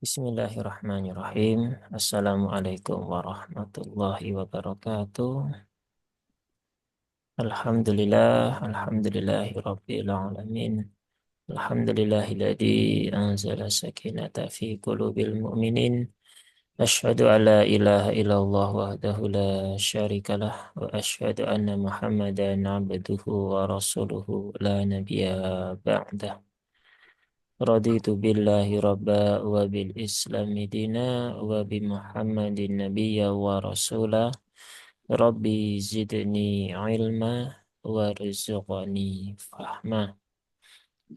Bismillahirrahmanirrahim. Assalamualaikum warahmatullahi wabarakatuh. Alhamdulillahi rabbil alamin. Alhamdulillahilladzi anzala sakinata fi qulubil mu'minin. Asyhadu an la ilaha illallah wahdahu la syarikalah wa asyhadu anna Muhammadan abduhu wa rasuluhu la nabiyya ba'dah. Raditu billahi rabba wa bil islami dina wa bi muhammadin nabiyya wa rasula. Rabbi zidni ilma wa rizqani fahma.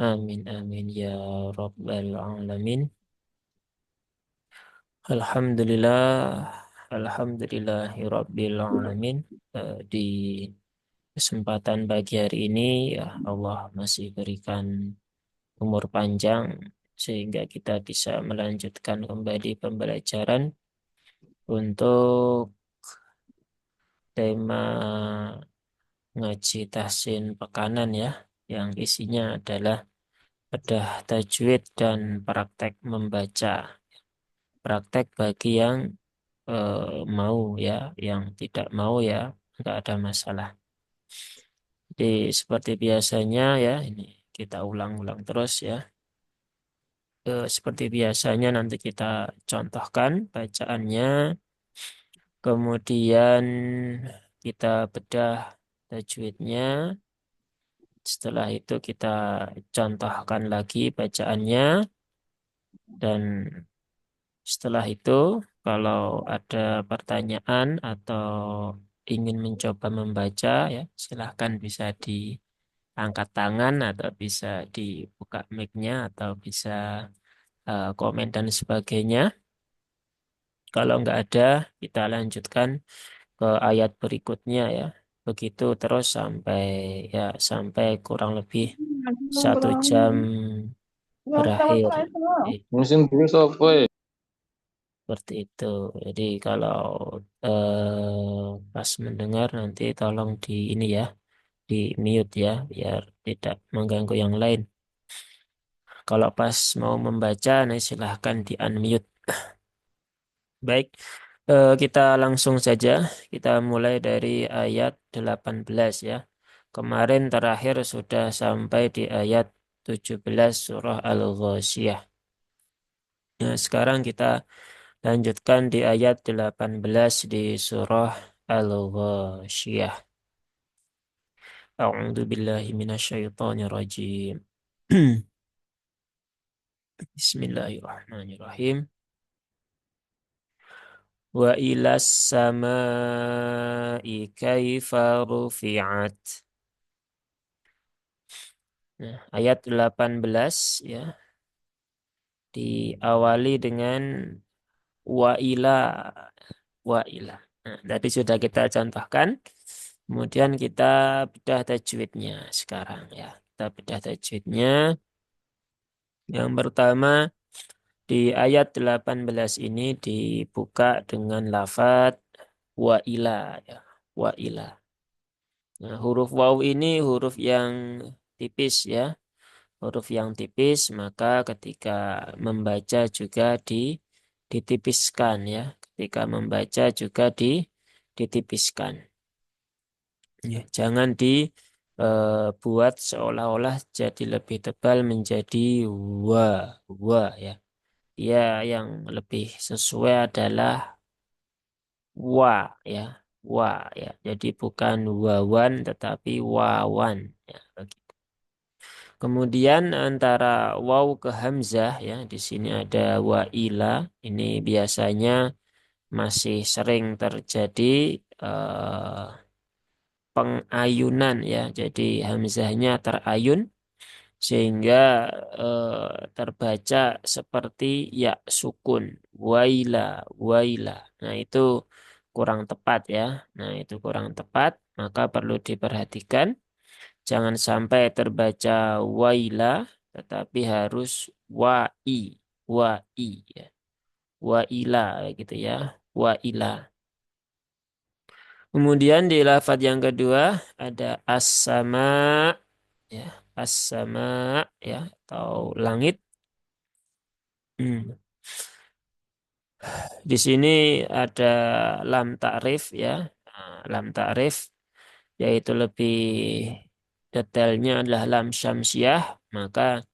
Amin amin ya rabbal alamin. Alhamdulillahi rabbil alamin. Di kesempatan pagi hari ini ya Allah masih berikan umur panjang sehingga kita bisa melanjutkan kembali pembelajaran untuk tema ngaji tahsin pekanan ya, yang isinya adalah bedah tajwid dan praktek membaca. Praktek bagi yang mau ya, yang tidak mau ya nggak ada masalah. Jadi seperti biasanya ya, ini kita ulang-ulang terus ya. Seperti biasanya nanti kita contohkan bacaannya, kemudian kita bedah tajwidnya. Setelah itu kita contohkan lagi bacaannya, dan setelah itu kalau ada pertanyaan atau ingin mencoba membaca ya silahkan bisa diangkat tangan atau bisa dibuka mic-nya atau bisa komen dan sebagainya. Kalau nggak ada, kita lanjutkan ke ayat berikutnya ya. Begitu terus sampai ya sampai kurang lebih 1 jam berakhir. Eh, Musim dulu apa ya? Seperti itu. Jadi kalau pas mendengar nanti tolong di ini ya, di mute ya, biar tidak mengganggu yang lain. Kalau pas mau membaca, nah silahkan di unmute. Baik, kita langsung saja. Kita mulai dari ayat 18 ya. Kemarin terakhir sudah sampai di ayat 17 surah Al-Ghasyiyah. Nah, sekarang kita lanjutkan di ayat 18 di surah Al-Ghasyiyah. A'udzu billahi minasyaitonir rajim. Bismillahirrahmanirrahim. Wa ilas samai kaifa rufi'at. Nah, ayat 18 ya diawali dengan wa ila wa ila. Nah, tadi sudah kita contohkan. Kemudian kita bedah tajwidnya sekarang ya. Kita bedah tajwidnya. Yang pertama di ayat 18 ini dibuka dengan lafadz wa ila ya. Wa ila. Nah, huruf waw ini huruf yang tipis ya. Huruf yang tipis maka ketika membaca juga ditipiskan ya. Ketika membaca juga ditipiskan. Ya, jangan dibuat seolah-olah jadi lebih tebal menjadi wa, wa ya. Ya, yang lebih sesuai adalah wa ya, wa ya. Jadi bukan wawan tetapi wawan ya. Kemudian antara waw ke hamzah ya, di sini ada wa ila. Ini biasanya masih sering terjadi eh, pengayunan ya. Jadi hamzahnya terayun sehingga terbaca seperti ya sukun waila waila. Nah, itu kurang tepat ya. Nah, itu kurang tepat, maka perlu diperhatikan jangan sampai terbaca waila tetapi harus wai wai ya. Waila gitu ya. Waila. Kemudian di lafadz yang kedua ada as-sama ya, as-sama ya atau langit. Hmm. Di sini ada lam ta'rif ya. Nah, lam ta'rif yaitu lebih detailnya adalah lam syamsiah, maka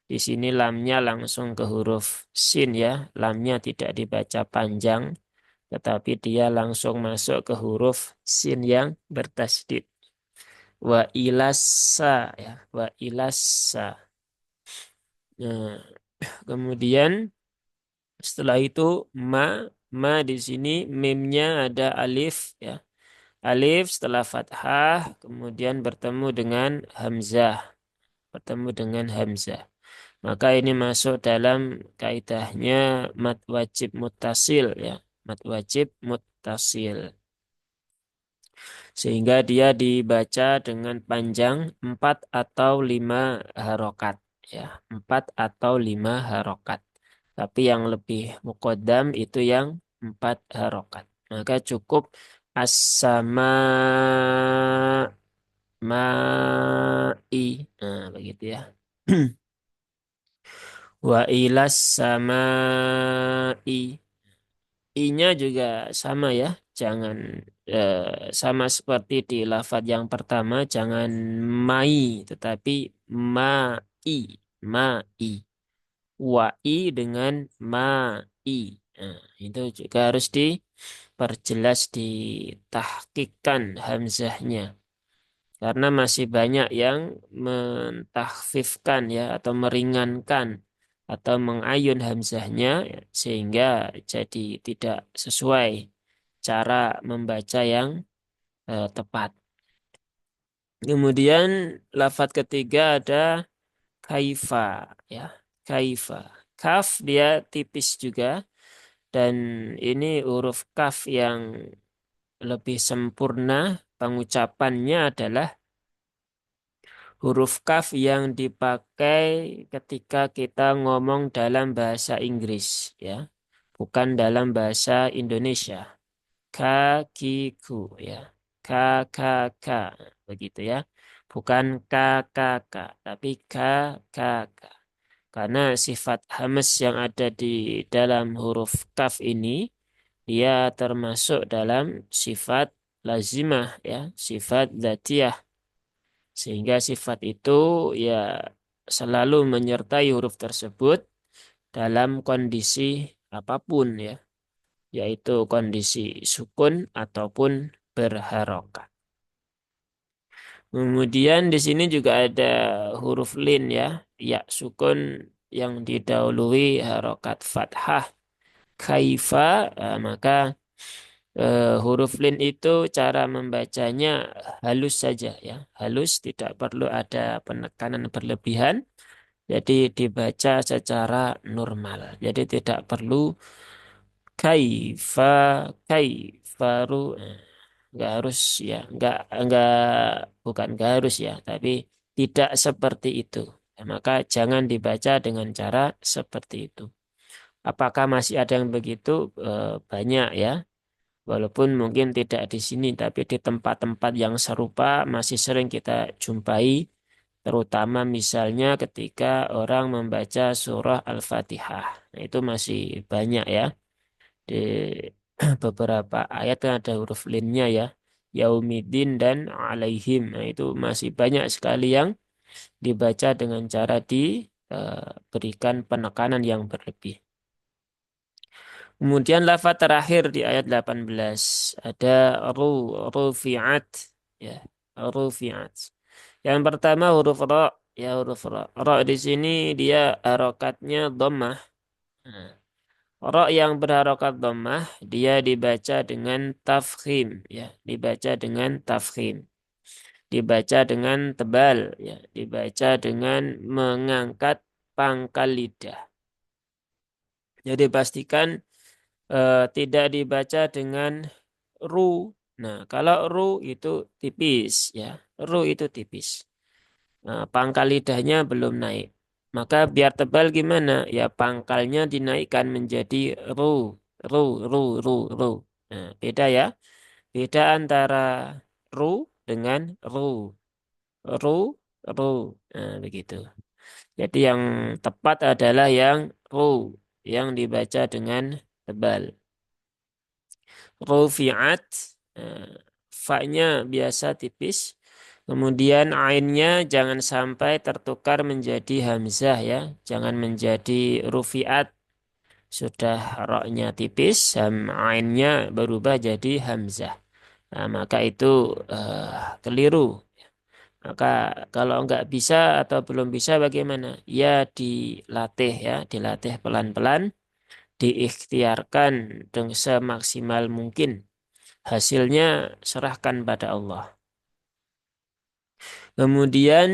di sini lamnya langsung ke huruf sin ya. Lamnya tidak dibaca panjang, tetapi dia langsung masuk ke huruf sin yang bertasdid. Wa ilasa ya, wa ilasa. Nah, kemudian setelah itu ma di sini mimnya ada alif ya. Alif setelah fathah kemudian bertemu dengan hamzah, bertemu dengan hamzah. Maka ini masuk dalam kaidahnya mad wajib muttasil ya, mad wajib muttasil. Sehingga dia dibaca dengan panjang 4 atau 5 harokat ya, 4 atau 5 harokat. Tapi yang lebih mukodam itu yang 4 harokat. Maka cukup as-sama ma'i. Nah, begitu ya. Wa ilas samai. I-nya juga sama ya. Jangan sama seperti di lafadz yang pertama, jangan mai, tetapi mai, mai. Wai dengan mai. Nah, itu juga harus diperjelas, ditahkikkan hamzahnya. Karena masih banyak yang mentahfifkan ya atau meringankan atau mengayun hamzahnya sehingga jadi tidak sesuai cara membaca yang tepat. Kemudian lafadz ketiga ada kaifa ya. Kaifa. Kaf dia tipis juga dan ini huruf kaf yang lebih sempurna pengucapannya adalah huruf kaf yang dipakai ketika kita ngomong dalam bahasa Inggris ya, bukan dalam bahasa Indonesia. Kakiku ya. Kakaka begitu ya. Bukan kakaka tapi kakaka. Karena sifat hamas yang ada di dalam huruf kaf ini dia termasuk dalam sifat lazimah ya, sifat dzatiyah. Sehingga sifat itu ya selalu menyertai huruf tersebut dalam kondisi apapun ya, yaitu kondisi sukun ataupun berharokat. Kemudian di sini juga ada huruf lin ya, ya sukun yang didahului harokat fathah. Kaifa, maka huruf lin itu cara membacanya halus saja ya, halus tidak perlu ada penekanan berlebihan. Jadi dibaca secara normal. Jadi tidak perlu kaifa, kaifaru. Nggak harus ya, nggak bukan nggak harus ya, tapi tidak seperti itu. Ya, maka jangan dibaca dengan cara seperti itu. Apakah masih ada yang begitu? Banyak ya. Walaupun mungkin tidak di sini, tapi di tempat-tempat yang serupa masih sering kita jumpai, terutama misalnya ketika orang membaca surah Al-Fatihah. Nah, itu masih banyak ya. Di beberapa ayat kan ada huruf linnya ya. Yaumidin dan alaihim. Nah, itu masih banyak sekali yang dibaca dengan cara diberikan penekanan yang berlebih. Kemudian lafaz terakhir di ayat 18 ada rufi'at ya, rufi'at. Yang pertama huruf ra ya, huruf ra. Ra di sini dia harokatnya dhammah. Nah, ra yang berharokat dhammah dia dibaca dengan tafkhim ya, dibaca dengan tafkhim. Dibaca dengan tebal ya, dibaca dengan mengangkat pangkal lidah. Jadi pastikan tidak dibaca dengan ru. Nah, kalau ru itu tipis ya. Ru itu tipis. Nah, pangkal lidahnya belum naik. Maka biar tebal gimana? Ya pangkalnya dinaikkan menjadi ru, ru, ru, ru, ru. Nah, beda ya. Beda antara ru dengan ru. Ru, ru. Nah, begitu. Jadi yang tepat adalah yang ru, yang dibaca dengan tebal. Rufi'at, eh, fa-nya biasa tipis. Kemudian ainnya jangan sampai tertukar menjadi hamzah ya. Jangan menjadi rufi'at. Sudah roknya tipis, ainnya berubah jadi hamzah. Nah, maka itu keliru. Maka kalau nggak bisa atau belum bisa bagaimana? Ya dilatih ya, dilatih pelan-pelan, diikhtiarkan dengan semaksimal mungkin. Hasilnya serahkan pada Allah. Kemudian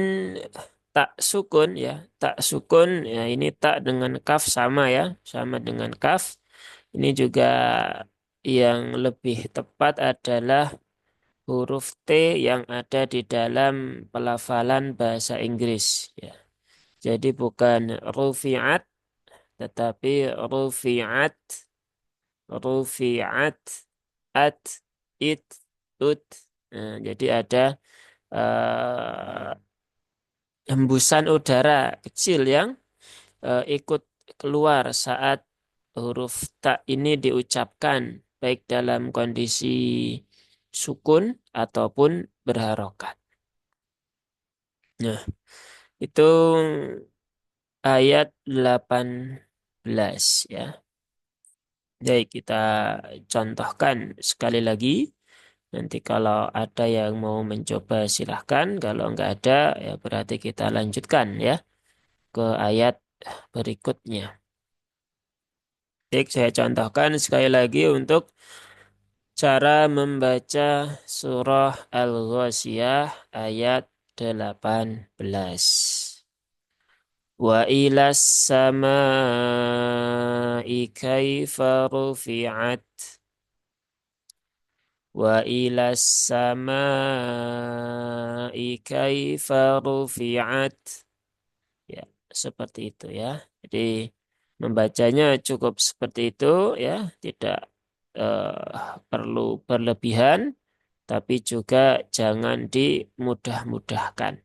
tak sukun ya, tak sukun ya ini tak dengan kaf sama ya, sama dengan kaf. Ini juga yang lebih tepat adalah huruf T yang ada di dalam pelafalan bahasa Inggris ya. Jadi bukan rufi'at tetapi rufi'at, rufi'at, at, it, ut. Nah, jadi ada eh, hembusan udara kecil yang ikut keluar saat huruf ta ini diucapkan baik dalam kondisi sukun ataupun berharokat. Nah, itu ayat 18 ya. Jadi kita contohkan sekali lagi. Nanti kalau ada yang mau mencoba silahkan. Kalau nggak ada ya berarti kita lanjutkan ya ke ayat berikutnya. Baik, saya contohkan sekali lagi untuk cara membaca surah Al-Ghasyiyah ayat 18. Wa ilas samai kaifa rufi'at. Wa ilas samai kaifa rufi'at. Ya, seperti itu ya. Jadi membacanya cukup seperti itu ya, tidak perlu berlebihan, tapi juga jangan dimudah-mudahkan.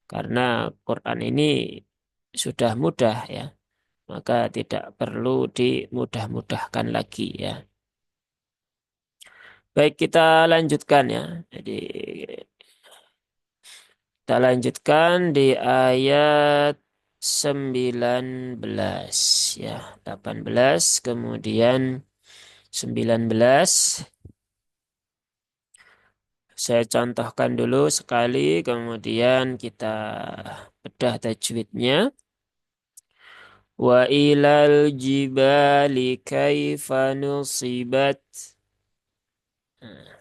Karena Quran ini sudah mudah ya, maka tidak perlu dimudah-mudahkan lagi ya. Baik, kita lanjutkan ya. Jadi kita lanjutkan di ayat 19 ya. 18 kemudian 19. Saya contohkan dulu sekali kemudian kita bedah tajwidnya. Wa ilal jibali kaifa nusibat. Nah,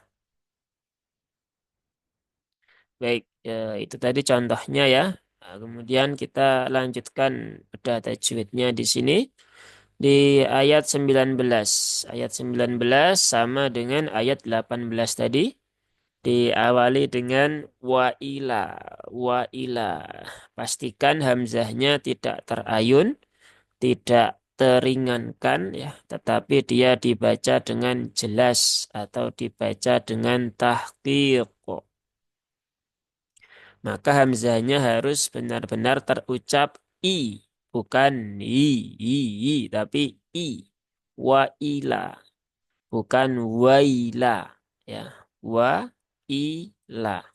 baik, itu tadi contohnya ya. Nah, kemudian kita lanjutkan bedah tajwidnya di sini. Di ayat 19. Ayat 19 sama dengan ayat 18 tadi. Diawali dengan wa ila. Wa ila. Pastikan hamzahnya tidak terayun, tidak teringankan ya, tetapi dia dibaca dengan jelas atau dibaca dengan tahqiq. Maka hamzahnya harus benar-benar terucap i, bukan i, tapi i. Wa ila, bukan waila ya. Wa ila.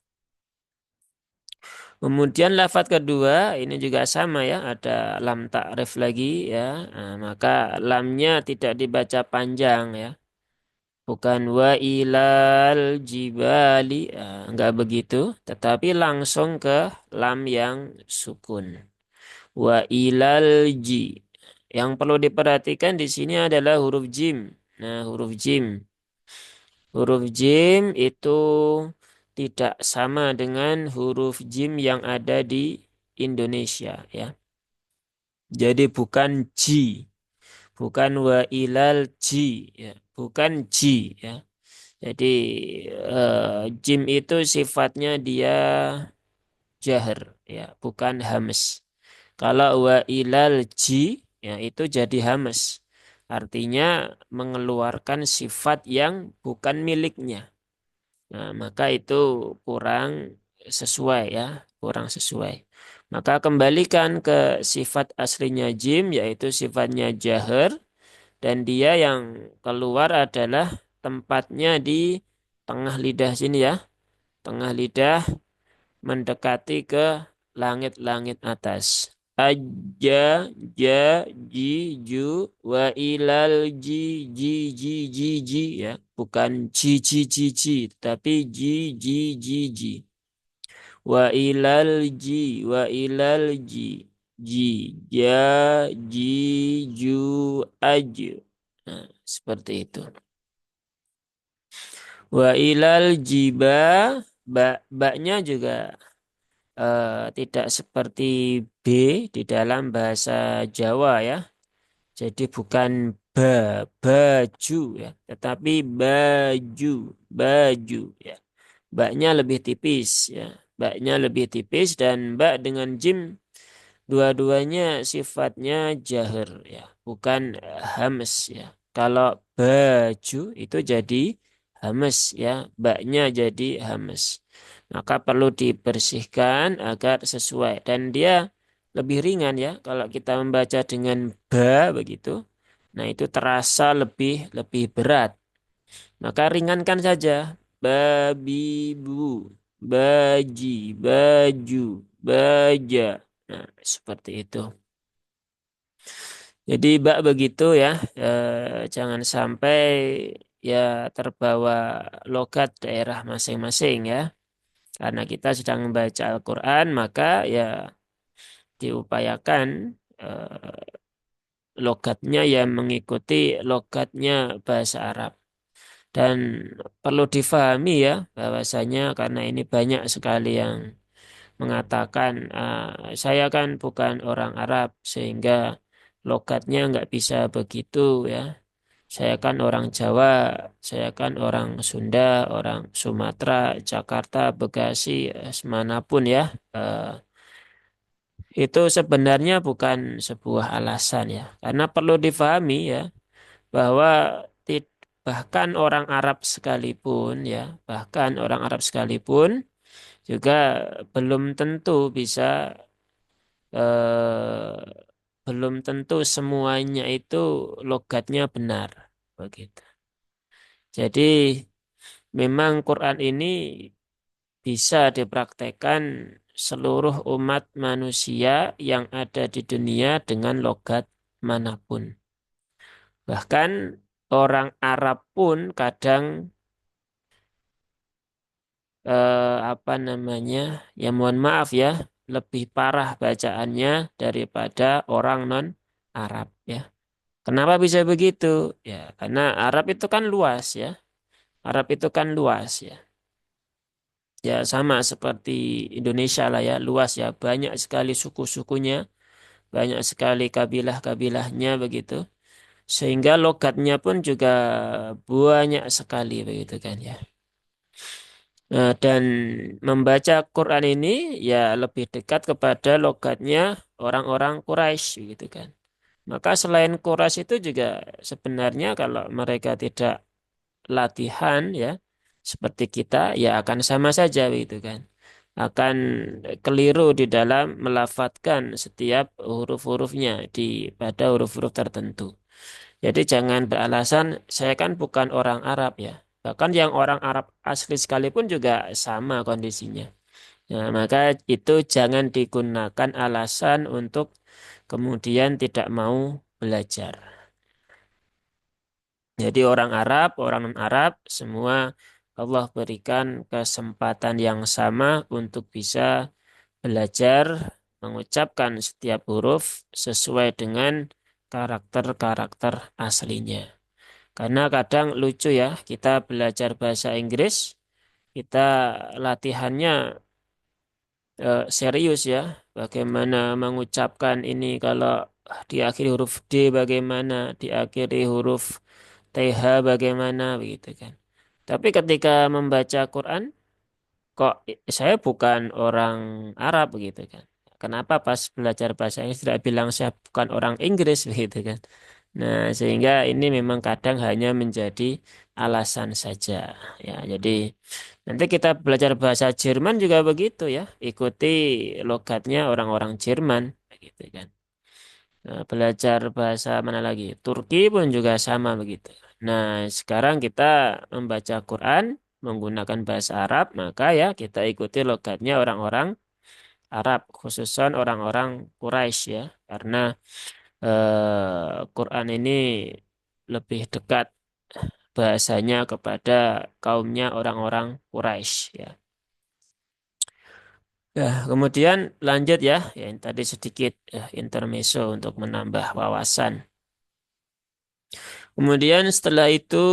Kemudian lafaz kedua ini juga sama ya, ada lam ta'rif lagi ya. Nah, maka lamnya tidak dibaca panjang ya. Bukan wa ilal jibali, enggak begitu, tetapi langsung ke lam yang sukun. Wa ilal ji. Yang perlu diperhatikan di sini adalah huruf jim. Nah, huruf jim. Huruf jim itu tidak sama dengan huruf jim yang ada di Indonesia ya. Jadi bukan ji, bukan wa ilal ji ya, bukan ji ya. Jadi jim itu sifatnya dia jahar ya, bukan hamas. Kalau wa ilal ji ya itu jadi hamas. Artinya mengeluarkan sifat yang bukan miliknya. Nah, maka itu kurang sesuai ya, kurang sesuai. Maka kembalikan ke sifat aslinya jim, yaitu sifatnya jahar. dan dia yang keluar adalah tempatnya di tengah lidah sini ya, tengah lidah mendekati ke langit-langit atas. Aja, ja, ji, ju, wa ilal ji, ji, ji, ji, ji ya, bukan ji, ji, ji, ji, tapi ji, ji, ji, ji. Wa ilal ji, wa ilal ji, ji, ja, ji, ju, aju. Nah, seperti itu. Wa ilal jiba, baknya juga tidak seperti B di dalam bahasa Jawa ya. Jadi bukan baju ya, tetapi baju, baju ya. Baknya lebih tipis ya. Baknya lebih tipis dan bak dengan jim dua-duanya sifatnya jahir ya, bukan hams ya. Kalau baju itu jadi hamas ya, baknya jadi hamas. Maka perlu dibersihkan agar sesuai dan dia lebih ringan ya kalau kita membaca dengan ba begitu. Nah, itu terasa lebih lebih berat. Maka ringankan saja. Babi, bu, baji, baju, baja. Nah, seperti itu. Jadi bak begitu ya, jangan sampai ya terbawa logat daerah masing-masing ya. Karena kita sedang membaca Al-Quran, maka ya diupayakan logatnya yang mengikuti logatnya bahasa Arab. Dan perlu difahami ya bahwasanya karena ini banyak sekali yang mengatakan saya kan bukan orang Arab sehingga logatnya nggak bisa begitu ya. Saya kan orang Jawa, saya kan orang Sunda, orang Sumatera, Jakarta, Bekasi, semanapun ya. Itu sebenarnya bukan sebuah alasan ya. Karena perlu difahami ya bahwa bahkan orang Arab sekalipun ya, bahkan orang Arab sekalipun juga belum tentu bisa eh, belum tentu semuanya itu logatnya benar begitu. Jadi memang Quran ini bisa dipraktekkan seluruh umat manusia yang ada di dunia dengan logat manapun. Bahkan orang Arab pun kadang apa namanya, ya mohon maaf ya, lebih parah bacaannya daripada orang non Arab ya. Kenapa bisa begitu? Ya, karena Arab itu kan luas ya. Arab itu kan luas ya. Ya sama seperti Indonesia lah ya, luas ya. Banyak sekali suku-sukunya, banyak sekali kabilah-kabilahnya begitu. Sehingga logatnya pun juga banyak sekali begitu kan ya. Nah, dan membaca Quran ini ya lebih dekat kepada logatnya orang-orang Quraisy gitu kan. Maka selain Quraisy itu juga sebenarnya kalau mereka tidak latihan ya seperti kita ya akan sama saja begitu kan. Akan keliru di dalam melafadzkan setiap huruf-hurufnya di pada huruf-huruf tertentu. Jadi jangan beralasan saya kan bukan orang Arab ya. Bahkan yang orang Arab asli sekalipun juga sama kondisinya. Nah, maka itu jangan digunakan alasan untuk kemudian tidak mau belajar. Jadi orang Arab, orang non-Arab, semua Allah berikan kesempatan yang sama untuk bisa belajar mengucapkan setiap huruf sesuai dengan karakter-karakter aslinya. Karena kadang lucu ya, kita belajar bahasa Inggris, kita latihannya serius ya. Bagaimana mengucapkan ini kalau diakhiri huruf D bagaimana, diakhiri huruf TH bagaimana begitu kan. Tapi ketika membaca Quran, kok saya bukan orang Arab begitu kan. Kenapa pas belajar bahasa Inggris tidak bilang saya bukan orang Inggris begitu kan. Nah, sehingga ini memang kadang hanya menjadi alasan saja. Ya, jadi nanti kita belajar bahasa Jerman juga begitu ya. Ikuti logatnya orang-orang Jerman, begitu kan. Belajar bahasa mana lagi? Turki pun juga sama begitu. Nah, sekarang kita membaca Quran menggunakan bahasa Arab, maka ya kita ikuti logatnya orang-orang Arab, khususnya orang-orang Quraisy ya, karena Quran ini lebih dekat bahasanya kepada kaumnya orang-orang Quraisy ya. Ya, kemudian lanjut ya, yang tadi sedikit intermezzo untuk menambah wawasan. Kemudian setelah itu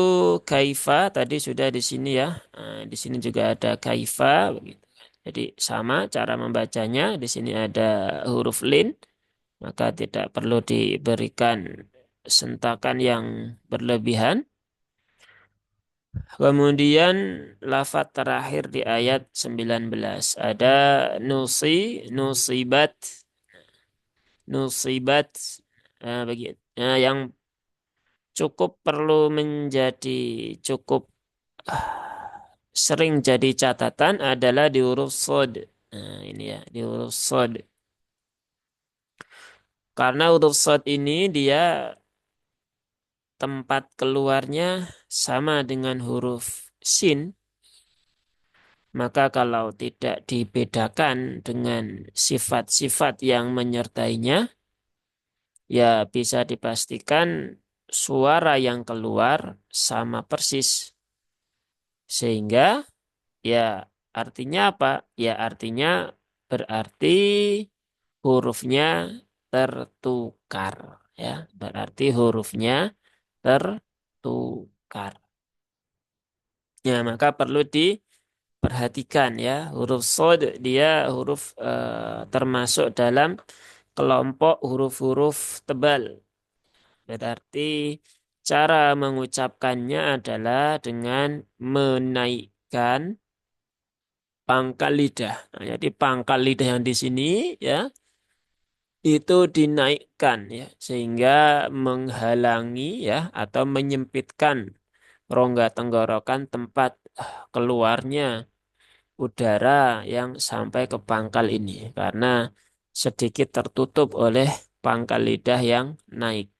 kaifa tadi sudah di sini ya. Di sini juga ada kaifa begitu. Jadi sama cara membacanya. Di sini ada huruf lin, maka tidak perlu diberikan sentakan yang berlebihan. Kemudian lafaz terakhir di ayat 19 ada nusibat, nusibat begitu. Yang cukup perlu menjadi cukup sering jadi catatan adalah di huruf sod. Nah, ini ya, di huruf sod. Karena huruf sod ini dia tempat keluarnya sama dengan huruf sin, maka kalau tidak dibedakan dengan sifat-sifat yang menyertainya, ya bisa dipastikan suara yang keluar sama persis. Sehingga ya artinya apa? Ya artinya berarti hurufnya tertukar. Ya, berarti hurufnya tertukar. Ya, maka perlu diperhatikan ya. Huruf sod dia huruf termasuk dalam kelompok huruf-huruf tebal. Berarti cara mengucapkannya adalah dengan menaikkan pangkal lidah. Nah, jadi pangkal lidah yang di sini ya itu dinaikkan ya sehingga menghalangi ya atau menyempitkan rongga tenggorokan tempat keluarnya udara yang sampai ke pangkal ini karena sedikit tertutup oleh pangkal lidah yang naik.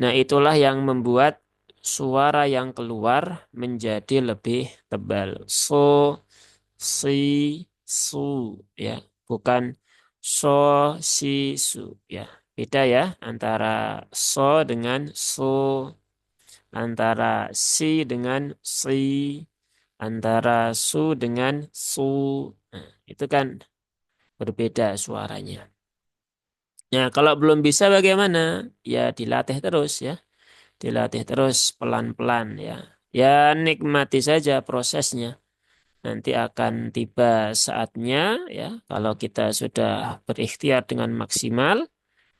Nah, itulah yang membuat suara yang keluar menjadi lebih tebal. So, si, su, ya. Bukan so, si, su, ya. Beda ya antara so dengan su, antara si dengan si, antara su dengan su. Nah, itu kan berbeda suaranya. Nah, kalau belum bisa bagaimana? Ya dilatih terus ya. Dilatih terus pelan-pelan ya. Ya nikmati saja prosesnya. Nanti akan tiba saatnya ya. Kalau kita sudah berikhtiar dengan maksimal,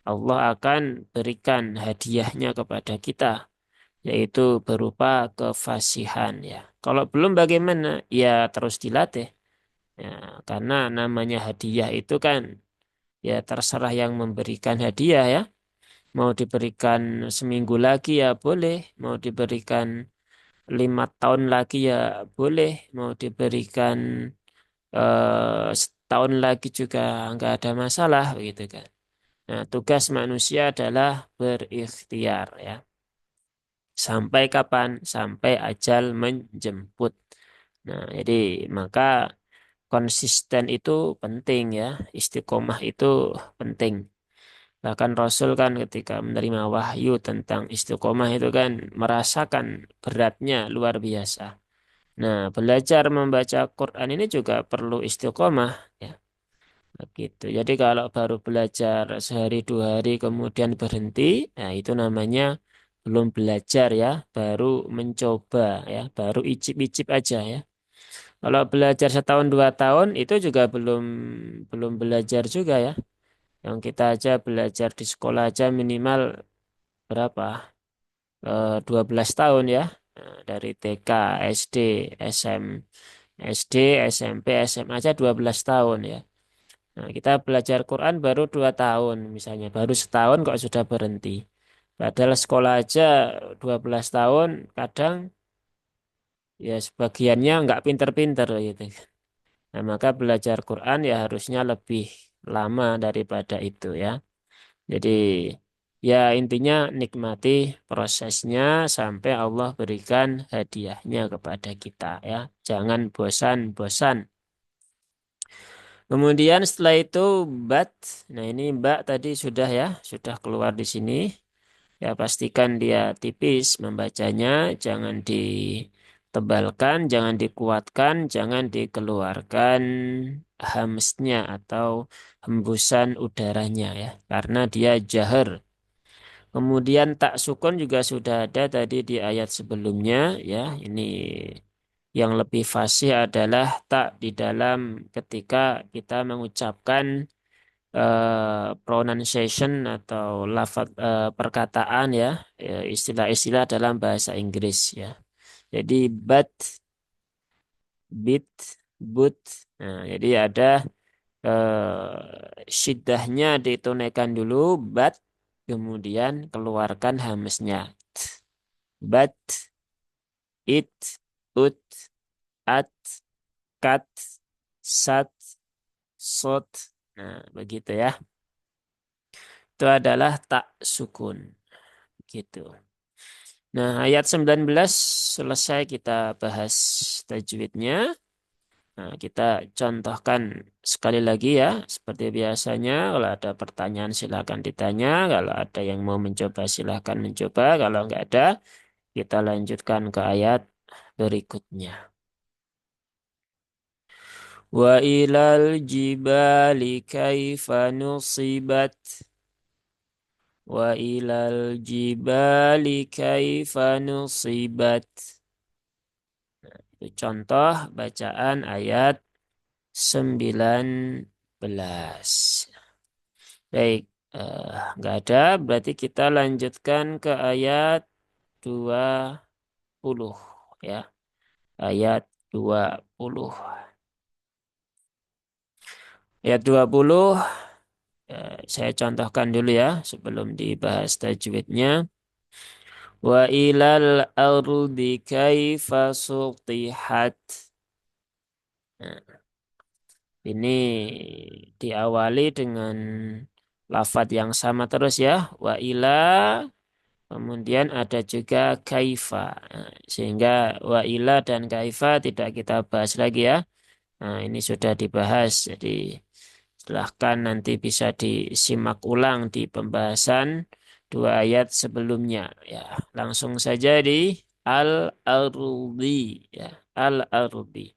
Allah akan berikan hadiahnya kepada kita, yaitu berupa kefasihan ya. Kalau belum bagaimana? Ya terus dilatih. Ya, karena namanya hadiah itu kan ya terserah yang memberikan hadiah ya. Mau diberikan seminggu lagi ya boleh, mau diberikan 5 tahun lagi ya boleh, mau diberikan setahun lagi juga nggak ada masalah begitu kan. Nah, tugas manusia adalah berikhtiar ya. Sampai kapan? Sampai ajal menjemput. Nah, jadi maka konsisten itu penting ya. Istiqomah itu penting. Bahkan Rasul kan ketika menerima wahyu tentang istiqomah itu kan merasakan beratnya luar biasa. Nah, belajar membaca Quran ini juga perlu istiqomah ya. Begitu. Jadi kalau baru belajar sehari 2 hari kemudian berhenti, nah itu namanya belum belajar ya, baru mencoba ya, baru icip-icip aja ya. Kalau belajar setahun 2 tahun itu juga belum belum belajar juga ya. Yang kita aja belajar di sekolah aja minimal berapa? 12 tahun ya. Nah, dari TK, SD, SM, SD, SMP, SMA aja 12 tahun ya. Nah, kita belajar Quran baru 2 tahun misalnya. Baru setahun kok sudah berhenti. Padahal sekolah aja 12 tahun kadang ya sebagiannya nggak pinter-pinter gitu. Nah, maka belajar Quran ya harusnya lebih lama daripada itu ya. Jadi Ya intinya nikmati prosesnya sampai Allah berikan hadiahnya kepada kita ya. Jangan bosan-bosan. Kemudian setelah itu bat. Nah ini mbak tadi sudah ya, sudah keluar di sini. Ya pastikan dia tipis membacanya, jangan ditebalkan, jangan dikuatkan, jangan dikeluarkan hamsnya atau hembusan udaranya ya, karena dia jahar. Kemudian tak sukun juga sudah ada tadi di ayat sebelumnya ya. Ini yang lebih fasih adalah tak di dalam ketika kita mengucapkan pronunciation atau lafaz perkataan ya, istilah-istilah dalam bahasa Inggris ya. Jadi but, bit, but. Nah, jadi ada syiddahnya ditunaikan dulu, but kemudian keluarkan hamsnya. But, it, ut, at, kat, sat, sot. Nah, begitu ya. Itu adalah tak sukun. Gitu. Nah, ayat 19 selesai kita bahas tajwidnya. Nah, kita contohkan sekali lagi ya, seperti biasanya. Kalau ada pertanyaan silakan ditanya. Kalau ada yang mau mencoba silakan mencoba. Kalau nggak ada, kita lanjutkan ke ayat berikutnya. Wa ilal jibali kaifa nusibat. Wa ilal jibali kaifa nusibat. Itu contoh bacaan ayat 19. Baik, nggak ada. Berarti kita lanjutkan ke ayat 20 ya. Ayat 20. Ayat 20 saya contohkan dulu ya sebelum dibahas tajwidnya. Wa ilal ardi kaifa sutihat. Nah, ini diawali dengan lafadz yang sama terus ya. Wa ila, kemudian ada juga kaifa. Nah, sehingga wa ila dan kaifa tidak kita bahas lagi ya. Nah, ini sudah dibahas. Jadi silahkan nanti bisa disimak ulang di pembahasan dua ayat sebelumnya. Ya, langsung saja di al-ardi ya, al-ardi.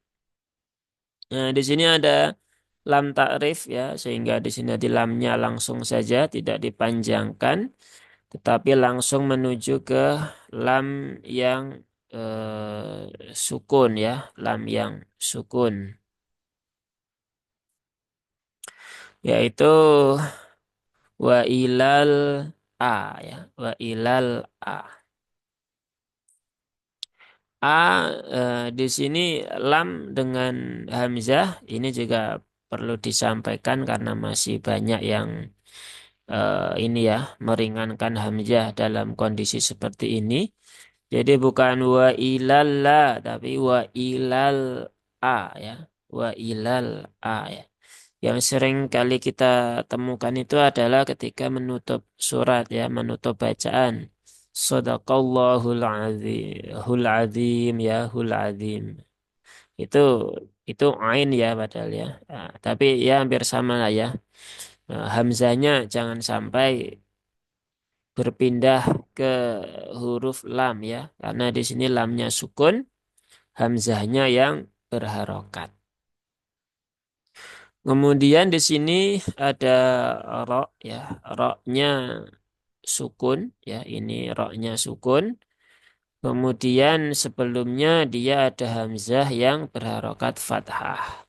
Nah, di sini ada lam takrif ya, sehingga di sini di lamnya langsung saja tidak dipanjangkan, tetapi langsung menuju ke lam yang sukun ya, lam yang sukun, yaitu wa ilal a ya, wa ilal a. A di sini lam dengan hamzah ini juga perlu disampaikan karena masih banyak yang ini ya meringankan hamzah dalam kondisi seperti ini. Jadi bukan wa ilalla tapi wa ilal a ya. Wa ilal a ya. Yang sering kali kita temukan itu adalah ketika menutup surat ya, menutup bacaan. Shadaqallahul azim, hul azim ya, hul azim. Itu itu ain ya padahal ya. Nah, tapi ya hampir sama lah ya. Nah, hamzahnya jangan sampai berpindah ke huruf lam ya, karena di sini lamnya sukun, hamzahnya yang berharokat. Kemudian di sini ada ro ya, roknya sukun ya, ini roknya sukun. Kemudian sebelumnya dia ada hamzah yang berharokat fathah.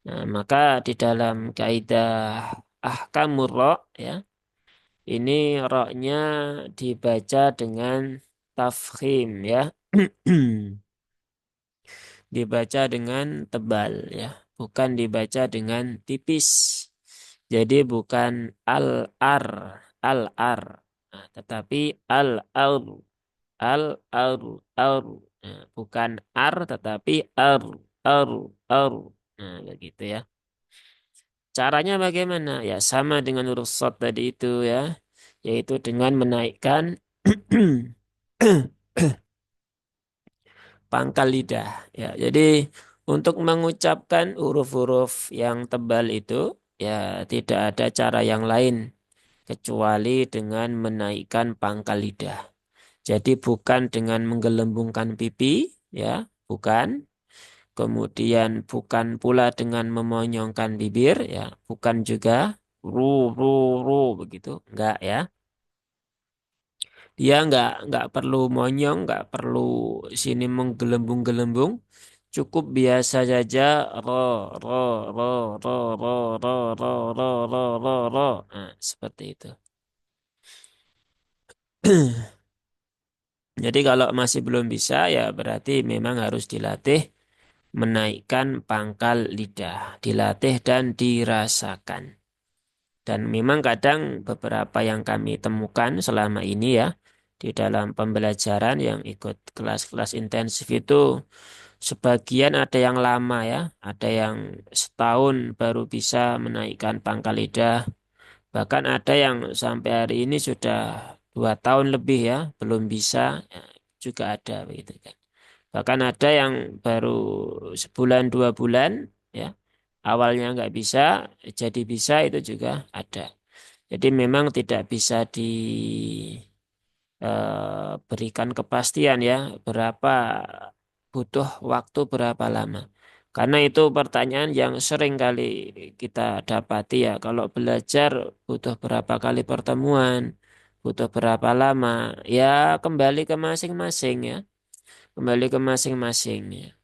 Nah, maka di dalam kaidah ahkamur ro ya, ini roknya dibaca dengan tafkhim ya. Dibaca dengan tebal ya, bukan dibaca dengan tipis. Jadi bukan al-ar, al-ar, nah, tetapi al-ar, al-ar, ar. Nah, bukan ar tetapi ar, ar, ar. Nah, begitu ya. Caranya bagaimana? Ya sama dengan huruf shad tadi itu ya. yaitu dengan menaikkan pangkal lidah. Ya, jadi untuk mengucapkan huruf-huruf yang tebal itu ya tidak ada cara yang lain kecuali dengan menaikkan pangkal lidah. Jadi bukan dengan menggelembungkan pipi, ya, bukan. Kemudian bukan pula dengan memonyongkan bibir, ya, bukan juga ru ru ru begitu, enggak ya. Dia nggak perlu monyong, nggak perlu sini menggelembung-gelembung. Cukup biasa saja ro ro ro ro ro ro ro ro ro ro ro. Nah, seperti itu. Jadi kalau masih belum bisa ya berarti memang harus dilatih menaikkan pangkal lidah, dilatih dan dirasakan. Dan memang kadang beberapa yang kami temukan selama ini ya di dalam pembelajaran yang ikut kelas-kelas intensif itu sebagian ada yang lama ya, ada yang setahun baru bisa menaikkan pangkal lidah, bahkan ada yang sampai hari ini sudah 2 tahun lebih ya belum bisa, ya, juga ada begitu kan. Bahkan ada yang baru sebulan 2 bulan ya awalnya nggak bisa jadi bisa itu juga ada. Jadi memang tidak bisa diberikan kepastian ya berapa butuh waktu berapa lama. Karena itu pertanyaan yang sering kali kita dapati ya. Kalau belajar butuh berapa kali pertemuan, butuh berapa lama, ya kembali ke masing-masing ya. Kembali ke masing-masing ya.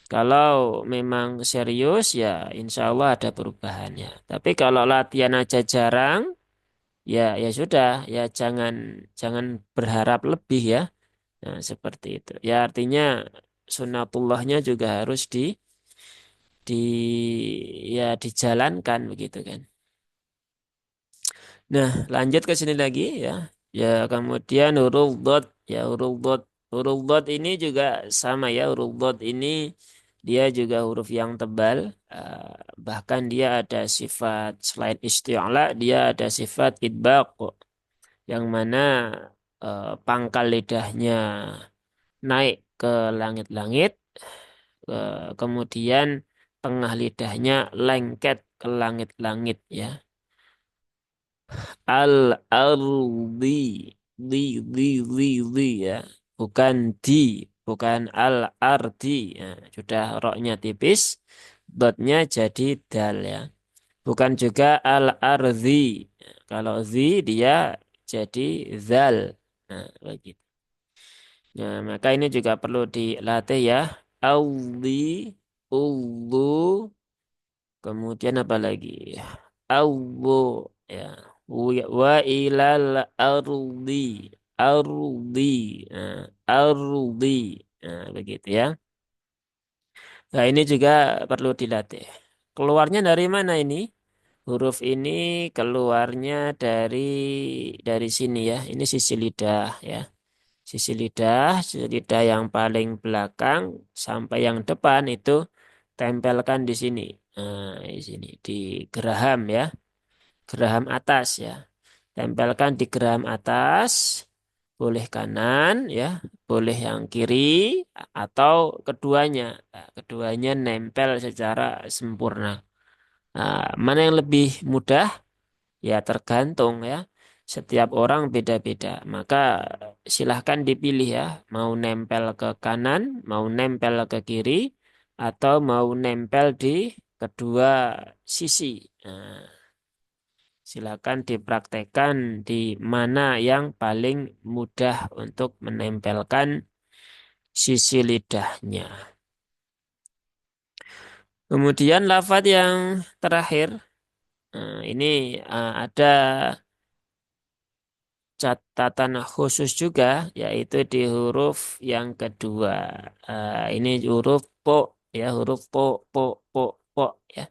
Kalau memang serius ya insya Allah ada perubahannya. Tapi kalau latihan aja jarang, ya ya sudah, ya jangan jangan berharap lebih ya. Nah, seperti itu. Ya artinya sunatullahnya juga harus di ya dijalankan begitu kan. Nah, lanjut ke sini lagi ya. Ya, kemudian huruf dot ya huruf dot ini juga sama ya. Huruf dot ini dia juga huruf yang tebal. Bahkan dia ada sifat selain isti'la, dia ada sifat idbaq yang mana pangkal lidahnya naik ke langit-langit, kemudian tengah lidahnya lengket ke langit-langit ya. Al-ardi, di ya, bukan di, bukan al-ardi. Ya, sudah roknya tipis, dotnya jadi dal ya. Bukan juga al-ardi. Ya, kalau zi dia jadi zal. Nah, begitu. Nah, maka ini juga perlu dilatih ya. Audi, ulu, kemudian apa lagi? Awu, ya. Wa ilal ardi, ardi, nah, ardi, nah, begitu ya. Nah, ini juga perlu dilatih. Keluarnya dari mana ini? Huruf ini keluarnya dari sini ya. Ini sisi lidah ya. Sisi lidah yang paling belakang sampai yang depan itu tempelkan di sini. Nah, di sini di geraham ya, geraham atas ya. Tempelkan di geraham atas, boleh kanan ya, boleh yang kiri atau keduanya. Nah, keduanya nempel secara sempurna. Nah, mana yang lebih mudah? Ya tergantung ya. Setiap orang beda-beda. Maka silahkan dipilih ya. Mau nempel ke kanan, mau nempel ke kiri, atau mau nempel di kedua sisi. Nah, silakan dipraktekkan di mana yang paling mudah untuk menempelkan sisi lidahnya. Kemudian lafadz yang terakhir, nah, ini ada catatan khusus juga yaitu di huruf yang kedua. Ini huruf po ya, huruf po ya.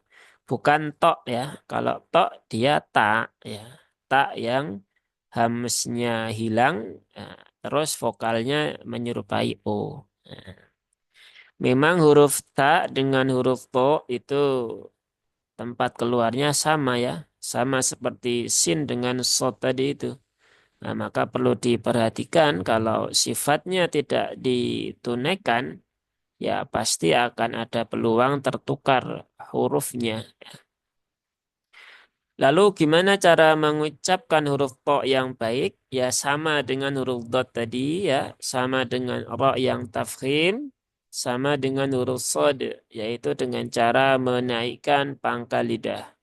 Bukan tok ya. Kalau tok dia tak ya. Tak yang hamsnya hilang, ya, terus vokalnya menyerupai o. Nah, memang huruf ta dengan huruf po itu tempat keluarnya sama ya. Sama seperti sin dengan sod tadi itu. Nah, maka perlu diperhatikan kalau sifatnya tidak ditunaikan, ya pasti akan ada peluang tertukar hurufnya. Lalu gimana cara mengucapkan huruf to yang baik? Ya sama dengan huruf dot tadi ya, sama dengan ro yang tafkhim, sama dengan huruf sod, yaitu dengan cara menaikkan pangkal lidah.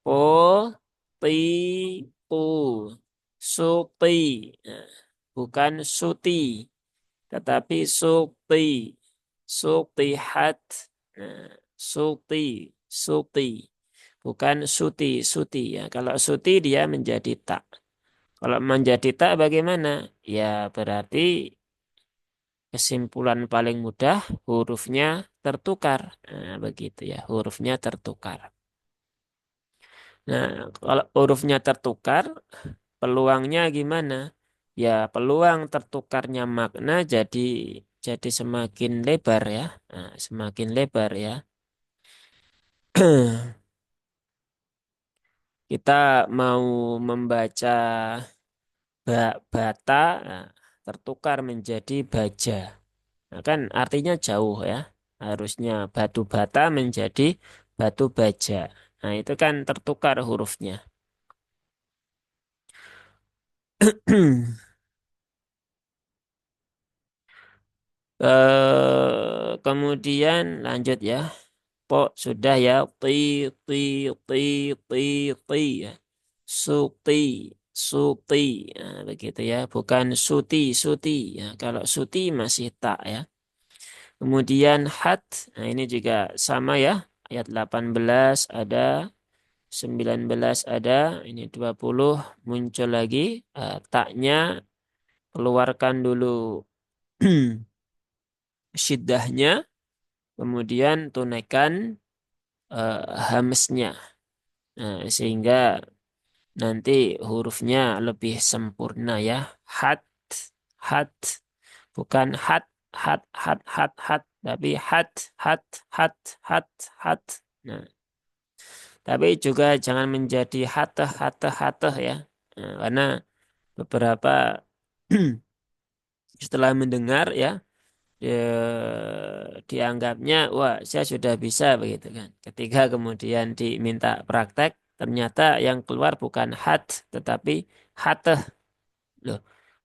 Po, ti, pu, suti. Nah, bukan suti, tetapi suti, sutihat. Nah, suti, suti. Bukan suti, suti ya. Kalau suti dia menjadi tak. Kalau menjadi tak bagaimana? Ya berarti kesimpulan paling mudah hurufnya tertukar. Nah, begitu ya, hurufnya tertukar. Nah, kalau hurufnya tertukar, peluangnya gimana? Ya, peluang tertukarnya makna jadi semakin lebar ya. Nah, semakin lebar ya. Kita mau membaca bata, nah, tertukar menjadi baja. Nah, kan artinya jauh ya. Harusnya batu bata menjadi batu baja. Nah, itu kan tertukar hurufnya. Kemudian lanjut ya. Po sudah ya. Ti, ti, ti, ti, ti ya. Suti, suti. Nah, begitu ya. Bukan suti, suti. Ya, kalau suti masih tak ya. Kemudian hat, nah ini juga sama ya. Ayat 18 ada, 19 ada, ini 20 muncul lagi. Taknya keluarkan dulu syiddahnya, kemudian tunaikan hamsnya. Nah, sehingga nanti hurufnya lebih sempurna ya. Hat, hat, bukan hat, hat, hat, hat, hat, tapi hat, hat, hat, hat, hat. Nah, tapi juga jangan menjadi hateh, hateh, hateh ya. Nah, karena beberapa setelah mendengar ya, dianggapnya wah saya sudah bisa begitu kan. Ketika kemudian diminta praktek, ternyata yang keluar bukan hat tetapi hateh. Loh,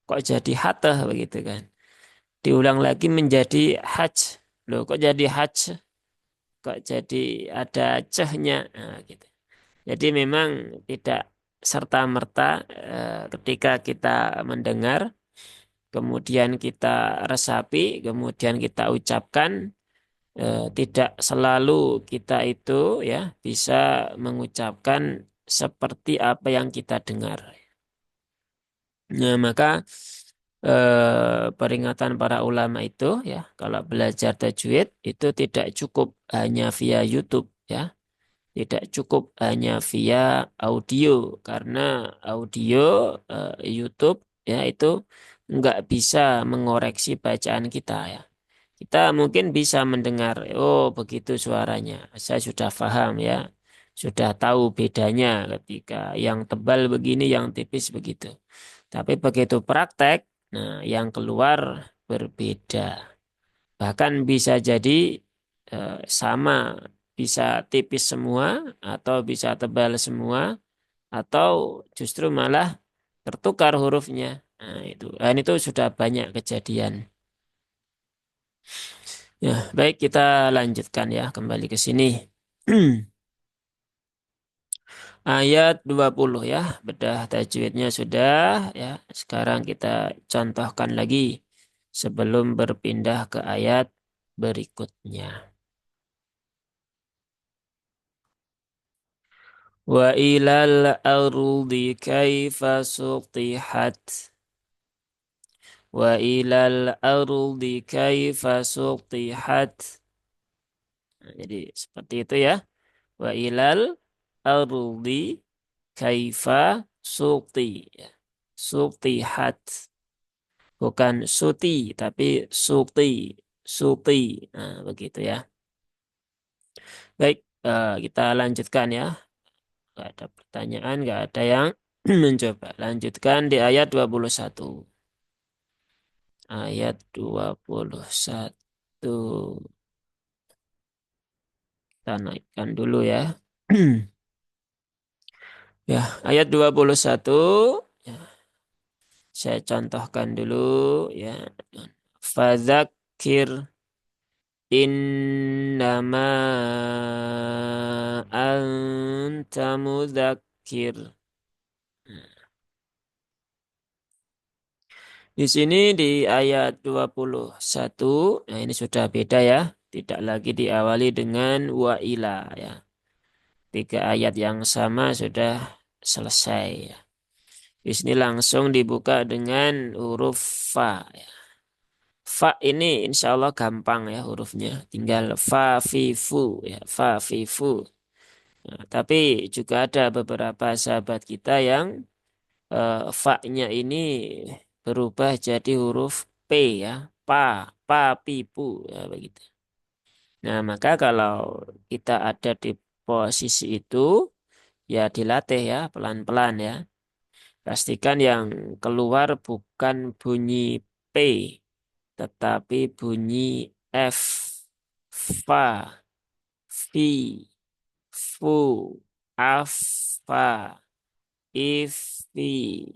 kok jadi hateh begitu kan. Diulang lagi menjadi haj. Loh, kok jadi haj? Kok jadi ada cehnya? Nah, gitu. Jadi memang tidak serta-merta ketika kita mendengar, kemudian kita resapi, kemudian kita ucapkan, tidak selalu kita itu ya bisa mengucapkan seperti apa yang kita dengar. Nah, maka peringatan para ulama itu ya, kalau belajar tajwid itu tidak cukup hanya via YouTube ya. Tidak cukup hanya via audio karena audio YouTube ya itu nggak bisa mengoreksi bacaan kita ya. Kita mungkin bisa mendengar, oh begitu suaranya, saya sudah paham ya, sudah tahu bedanya ketika yang tebal begini, yang tipis begitu. Tapi begitu praktek, nah yang keluar berbeda. Bahkan bisa jadi sama, bisa tipis semua, atau bisa tebal semua, atau justru malah tertukar hurufnya. Nah, itu. Dan itu sudah banyak kejadian. Ya, baik kita lanjutkan ya kembali ke sini. Ayat 20 ya, bedah tajwidnya sudah ya. Sekarang kita contohkan lagi sebelum berpindah ke ayat berikutnya. Wa ilal ardi kaifa sutihat. Wa ilal ardi kaifa sutihat. Nah, jadi seperti itu ya. Wa ilal ardi kaifa suti. Ya. Sutihat. Bukan suti, tapi suti. Suti. Nah, begitu ya. Baik, kita lanjutkan ya. Gak ada pertanyaan, gak ada yang Mencoba. Lanjutkan di ayat 21. Ayat 21. Kita naikkan dulu ya. Ya, ayat 21. Ya, saya contohkan dulu ya. Fadzakir innama anta mudzakir. Di sini di ayat 21, nah ini sudah beda ya. Tidak lagi diawali dengan wa ila ya. Tiga ayat yang sama sudah selesai ya. Di sini langsung dibuka dengan huruf fa ya. Fa ini insya Allah gampang ya hurufnya. Tinggal fa, fi, fu ya. Fa, fi, fu. Nah, tapi juga ada beberapa sahabat kita yang fa-nya ini berubah jadi huruf P ya. Pa, pa, pi, pu ya begitu. Nah, maka kalau kita ada di posisi itu, ya dilatih ya pelan-pelan ya. Pastikan yang keluar bukan bunyi P, tetapi bunyi F, fa, fi, fu, afa, ifi,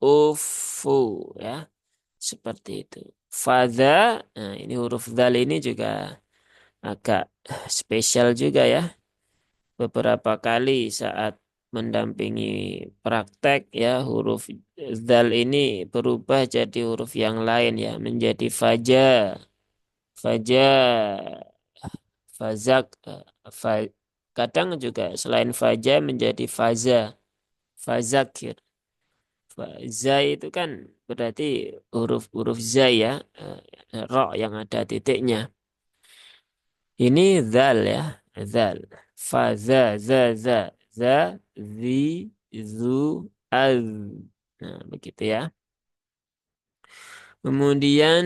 ufu ya. Seperti itu. Fadha, nah ini huruf dal ini juga agak spesial juga ya. Beberapa kali saat mendampingi praktek ya huruf dal ini berubah jadi huruf yang lain ya menjadi faja, faja, fazak, kadang juga selain faja menjadi faza, fazakir. Za itu kan berarti huruf za ya, ro yang ada titiknya. Ini zal ya, zal. Fa za za za za zi zu az. Nah, begitu ya. Kemudian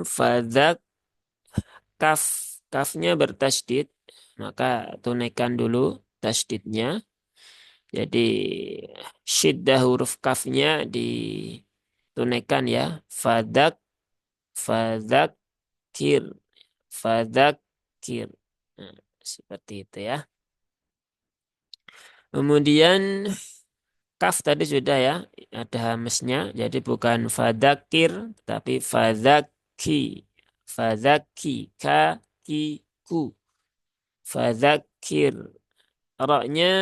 fadak kaf kafnya bertasdid, maka tunaikan dulu tasdidnya. Jadi syiddah huruf kafnya ditunaikan ya. Fadak fadak kir fadzakir. Nah, seperti itu ya. Kemudian kaf tadi sudah ya, ada hamesnya. Jadi bukan fadzakir, tapi fadzaki. Fadzaki, ka, ki, ku. Fadzakir. Roknya,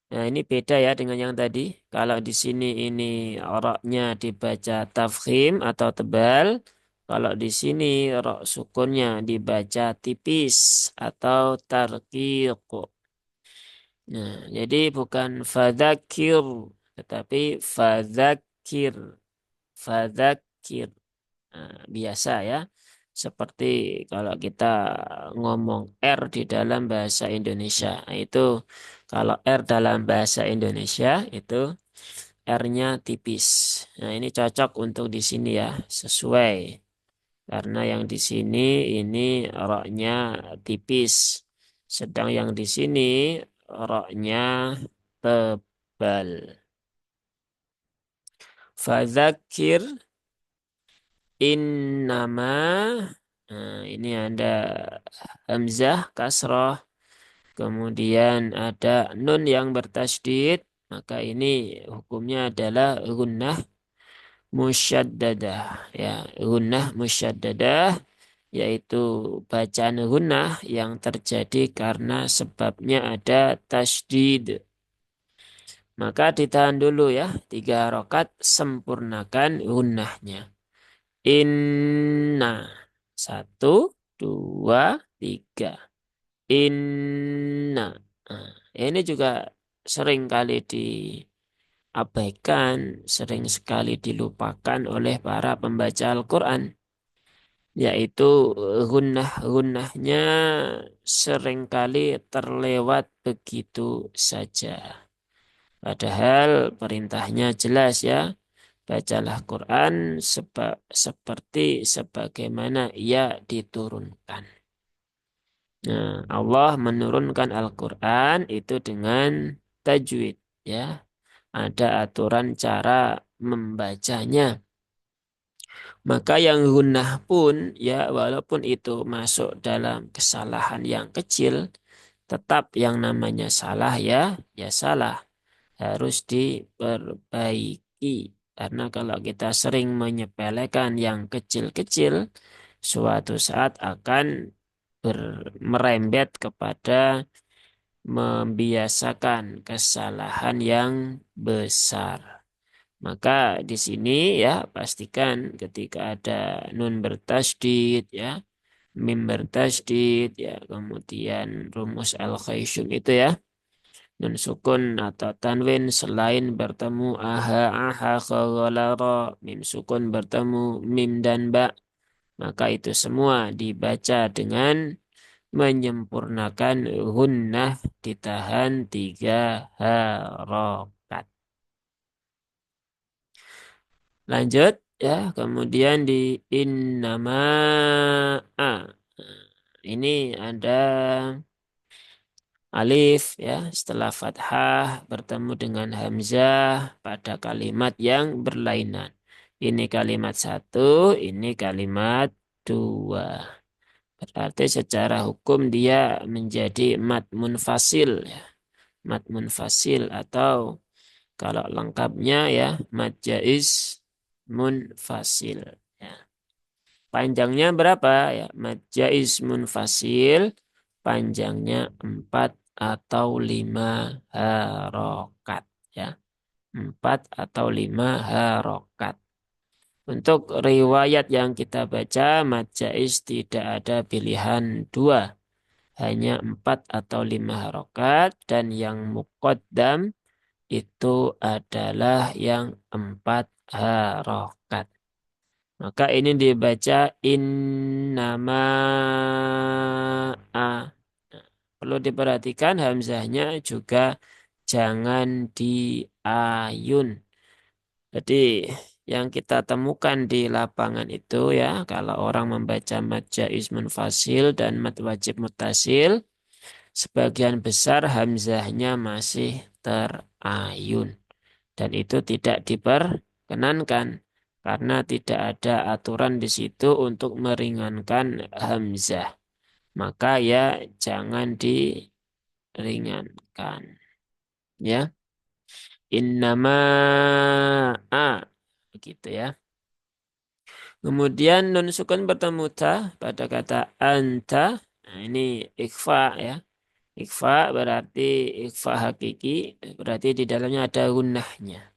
nah ini beda ya dengan yang tadi. Kalau di sini ini roknya dibaca tafkhim atau tebal. Kalau di sini rok sukunnya dibaca tipis atau tarqiq. Nah, jadi bukan fadzakir, tetapi fadzakir, fadzakir. Nah, biasa ya. Seperti kalau kita ngomong R di dalam bahasa Indonesia. Nah, itu kalau R dalam bahasa Indonesia itu R-nya tipis. Nah, ini cocok untuk di sini ya, sesuai. Karena yang di sini ini roknya tipis. Sedang yang di sini roknya tebal. Fadzakir innama. Nah, ini ada hamzah kasroh. Kemudian ada nun yang bertasydid. Maka ini hukumnya adalah gunnah musyaddadah. Ya, gunnah musyaddadah yaitu bacaan gunnah yang terjadi karena sebabnya ada tasydid. Maka ditahan dulu ya, 3 rakaat sempurnakan gunnahnya. Inna, 1, 2, 3. Inna. Nah, ini juga sering kali diabaikan, sering sekali dilupakan oleh para pembaca Al-Quran. Yaitu gunnahnya seringkali terlewat begitu saja. Padahal perintahnya jelas ya. Bacalah Quran seperti sebagaimana ia diturunkan. Nah, Allah menurunkan Al-Quran itu dengan tajwid ya. ada aturan cara membacanya. Maka yang gunnah pun ya walaupun itu masuk dalam kesalahan yang kecil, tetap yang namanya salah ya, ya salah. Harus diperbaiki. Karena kalau kita sering menyepelekan yang kecil-kecil, suatu saat akan merembet kepada membiasakan kesalahan yang besar. Maka di sini ya pastikan ketika ada nun bertasydid ya, mim bertasydid ya, kemudian rumus al-khaysyum itu ya, nun sukun atau tanwin selain bertemu aha, aha, khawalara, mim sukun bertemu mim dan ba, maka itu semua dibaca dengan menyempurnakan gunnah ditahan 3 harokat. Lanjut ya, kemudian di innama a. Ini ada alif ya setelah fathah bertemu dengan hamzah pada kalimat yang berlainan. Ini kalimat satu, ini kalimat dua. Berarti secara hukum dia menjadi mad munfasil ya. Mad munfasil atau kalau lengkapnya ya mad jaiz munfasil. Ya. Panjangnya berapa ya? Mad jaiz munfasil panjangnya 4 atau 5 harokat ya. 4 atau 5 harokat. Untuk riwayat yang kita baca mad jaiz tidak ada pilihan dua. Hanya 4 atau 5 harokat dan yang muqaddam itu adalah yang 4 harokat. Maka ini dibaca innama a. Nah, perlu diperhatikan hamzahnya juga jangan diayun. Jadi yang kita temukan di lapangan itu ya kalau orang membaca mad jaiz munfasil dan mad wajib muttasil sebagian besar hamzahnya masih terayun. Dan itu tidak diperkenankan karena tidak ada aturan di situ untuk meringankan hamzah. Maka ya jangan diringankan. Ya, innama a begitu ya. Kemudian nun sukun bertemu ta pada kata anta. Nah, ini ikhfa ya. Ikhfa berarti ikhfa hakiki, berarti di dalamnya ada gunnahnya.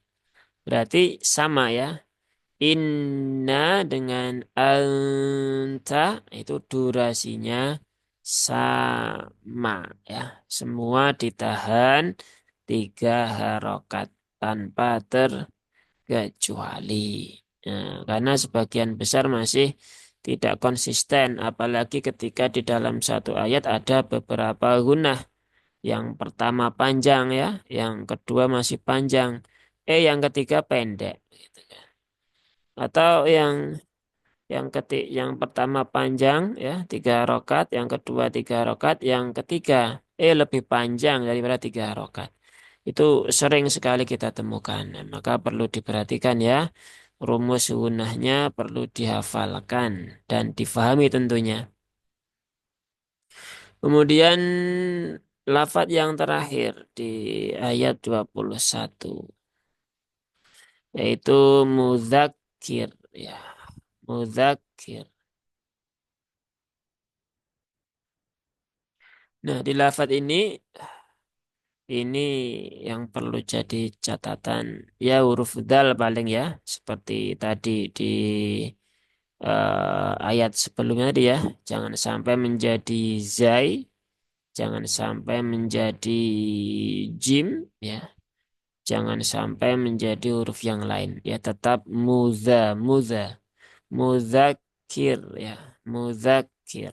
Berarti sama ya. Inna dengan anta itu durasinya sama ya. Semua ditahan 3 harokat tanpa terkecuali. Nah, karena sebagian besar masih tidak konsisten, apalagi ketika di dalam satu ayat ada beberapa gunnah. Yang pertama panjang ya, yang kedua masih panjang, yang ketiga pendek. Gitu kan. Atau yang pertama panjang ya 3 harokat, yang kedua 3 harokat, yang ketiga lebih panjang daripada 3 harokat. Itu sering sekali kita temukan. Nah, maka perlu diperhatikan ya. Rumus gunahnya perlu dihafalkan dan difahami tentunya. Kemudian lafadz yang terakhir di ayat 21 yaitu mudzakir ya. Mudzakir. Nah, di lafadz ini yang perlu jadi catatan ya huruf dal paling ya seperti tadi di ayat sebelumnya tadi ya. Jangan sampai menjadi zai, jangan sampai menjadi jim ya. Jangan sampai menjadi huruf yang lain. Ya tetap muza, muzakir ya, muzakir.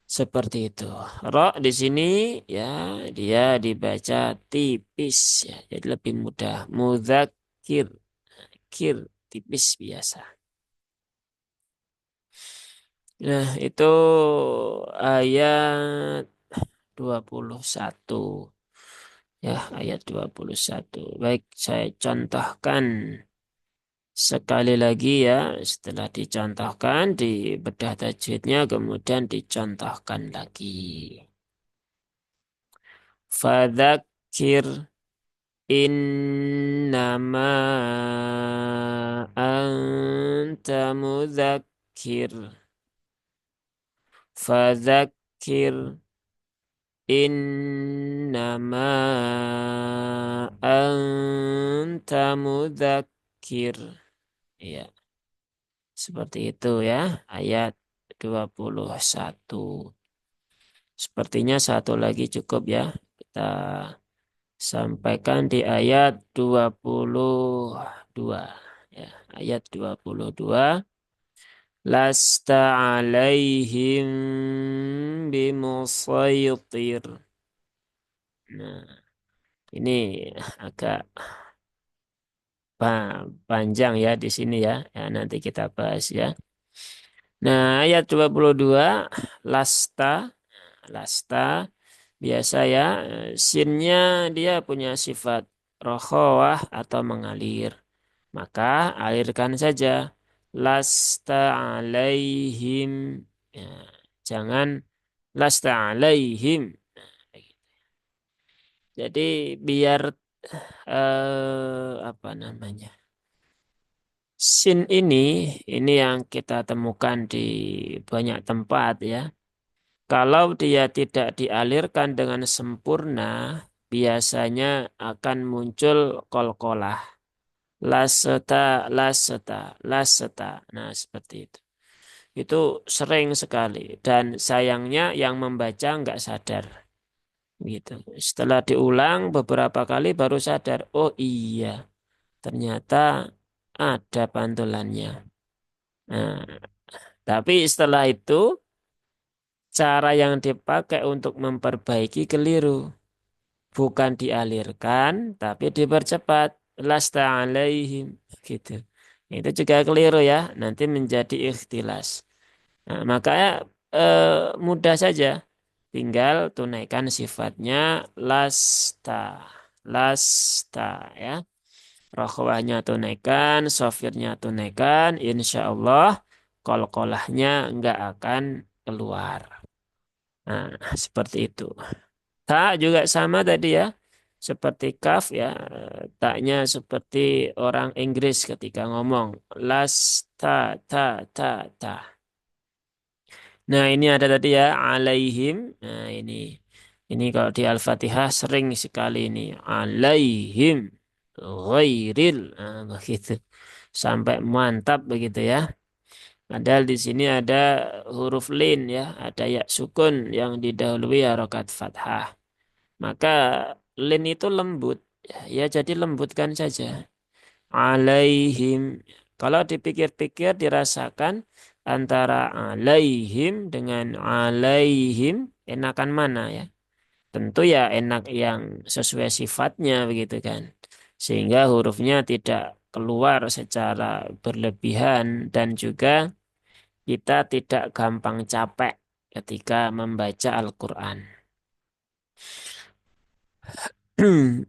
Seperti itu. Ro di sini ya dia dibaca tipis ya, jadi lebih mudah. Muzakir, kir tipis biasa. Nah, itu ayat 21. Ya, ayat 21. Baik, saya contohkan sekali lagi ya. Setelah dicontohkan, dibedah tajwidnya, kemudian dicontohkan lagi. Fadzakir innama anta mudzakir. Fadzakir innama anta mudzakir. Ya, seperti itu ya. Ayat 21. Sepertinya satu lagi cukup ya. Kita sampaikan di ayat 22. Ya, ayat 22. Lasta alaihim bimusaytir. Nah, ini agak panjang ya di sini ya. Ya, nanti kita bahas ya. Nah, ayat 22 lasta, lasta biasa ya, sinnya dia punya sifat rokhawah atau mengalir. Maka alirkan saja. Lasta alaihim. Ya, jangan lasta alaihim. Jadi biar apa namanya? Sin ini yang kita temukan di banyak tempat ya. Kalau dia tidak dialirkan dengan sempurna, biasanya akan muncul kolkolah. Laseta, laseta, laseta. Nah, seperti itu. Itu sering sekali. Dan sayangnya yang membaca nggak sadar. Gitu. Setelah diulang beberapa kali baru sadar. Oh iya, ternyata ada pantulannya. Nah, tapi setelah itu cara yang dipakai untuk memperbaiki keliru. Bukan dialirkan, tapi dipercepat. Lasta alaihim. Gitu. Itu juga keliru ya. Nanti menjadi ikhtilas. Nah, makanya mudah saja. Tinggal tunaikan sifatnya lasta. Lasta ya. Rokhwahnya tunaikan, sofirnya tunaikan. Insya Allah kolkolahnya nggak akan keluar. Nah, seperti itu. Ta juga sama tadi ya. Seperti kaf ya. Taknya seperti orang Inggris ketika ngomong. Las ta ta ta ta. Nah ini ada tadi ya. Alaihim. Nah ini. Ini kalau di Al-Fatihah sering sekali ini. Alaihim. Ghairil. Nah, begitu. Sampai mantap begitu ya. Padahal di sini ada huruf lin ya. Ada ya sukun yang didahului harokat fathah. Maka lin itu lembut. Ya jadi lembutkan saja. Alaihim. Kalau dipikir-pikir dirasakan antara alaihim dengan alaihim enakan mana ya? Tentu ya enak yang sesuai sifatnya begitu kan. Sehingga hurufnya tidak keluar secara berlebihan dan juga kita tidak gampang capek ketika membaca Al-Quran.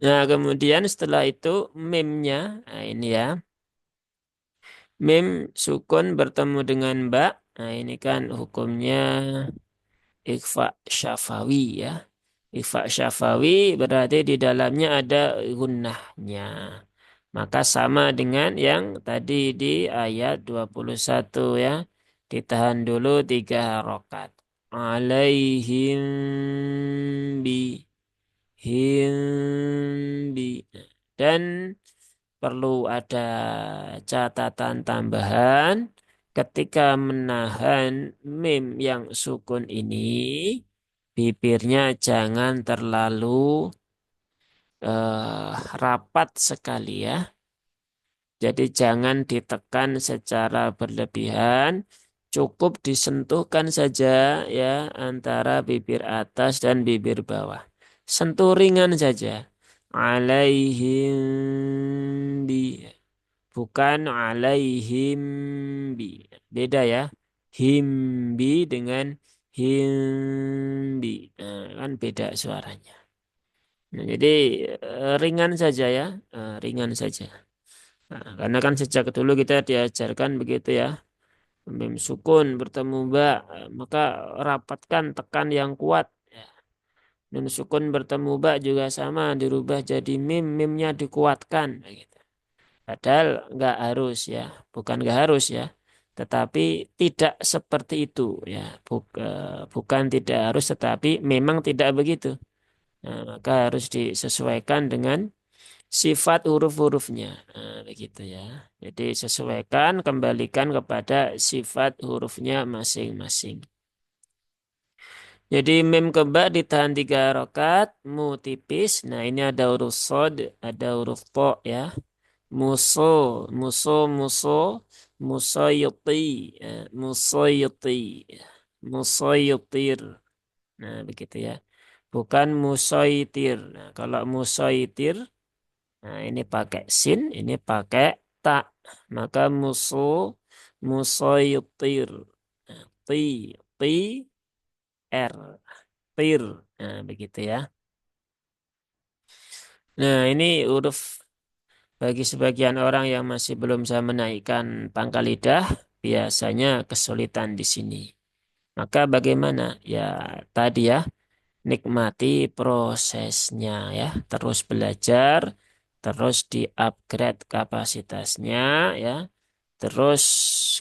Nah, kemudian setelah itu mimnya, nah ini ya, mim sukun bertemu dengan ba. Nah, ini kan hukumnya ikhfa syafawi ya. Ikhfa syafawi berarti di dalamnya ada gunnahnya. Maka sama dengan yang tadi di ayat 21 ya. Ditahan dulu 3 harokat. Alaihim bi himbi. Dan perlu ada catatan tambahan ketika menahan mim yang sukun ini, bibirnya jangan terlalu rapat sekali ya. Jadi jangan ditekan secara berlebihan, cukup disentuhkan saja ya antara bibir atas dan bibir bawah. Sentuh ringan saja. Alaihim bi, bukan alaihim bi. Beda ya. Himbi dengan himbi. Nah, kan beda suaranya. Nah, jadi ringan saja ya, ringan saja. Nah, karena kan sejak dulu kita diajarkan begitu ya, mim sukun bertemu ba, maka rapatkan tekan yang kuat. Ya. Nun sukun bertemu ba juga sama, dirubah jadi mim, mimnya dikuatkan. Begitu. Padahal nggak harus ya, bukan nggak harus ya, tetapi tidak seperti itu ya, bukan tidak harus, tetapi memang tidak begitu. Nah, maka harus disesuaikan dengan sifat huruf-hurufnya. Nah, begitu ya. Jadi sesuaikan, kembalikan kepada sifat hurufnya masing-masing. Jadi mim keba ditahan 3 rakaat, mu tipis. Nah ini ada huruf sod, ada huruf to ya. Muso, muso, muso, musoyoti, musoyoti, musoyotir. Nah begitu ya. Bukan musoitir. Nah kalau musoitir, nah ini pakai sin, ini pakai tak. Maka muso, musoyotir. Nah, ti, ti, r, tir. Nah begitu ya. Nah ini huruf bagi sebagian orang yang masih belum bisa menaikkan pangkal lidah, biasanya kesulitan di sini. Maka bagaimana? Ya tadi ya, nikmati prosesnya ya, terus belajar, terus di-upgrade kapasitasnya ya. Terus